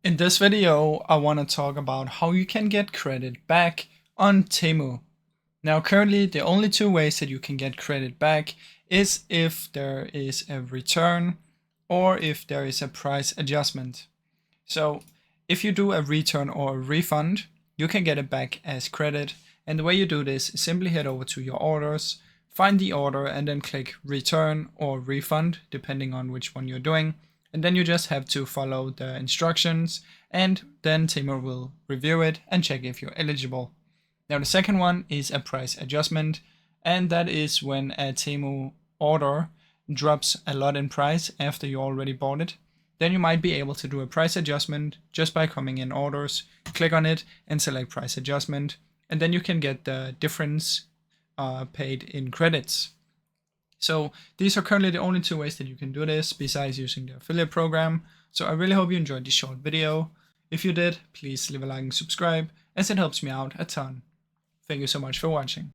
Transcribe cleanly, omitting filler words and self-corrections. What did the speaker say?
In this video, I want to talk about how you can get credit back on Temu. Now, currently, the only two ways that you can get credit back is if there is a return or if there is a price adjustment. So, if you do a return or a refund, you can get it back as credit. And the way you do this is simply head over to your orders, find the order, and then click return or refund, depending on which one you're doing. And then you just have to follow the instructions, and then Temu will review it and check if you're eligible. Now, the second one is a price adjustment, and that is when a Temu order drops a lot in price after you already bought it. Then you might be able to do a price adjustment just by coming in orders, click on it and select price adjustment, and then you can get the difference paid in credits. So these are currently the only two ways that you can do this besides using the affiliate program. So I really hope you enjoyed this short video. If you did, please leave a like and subscribe, as it helps me out a ton. Thank you so much for watching.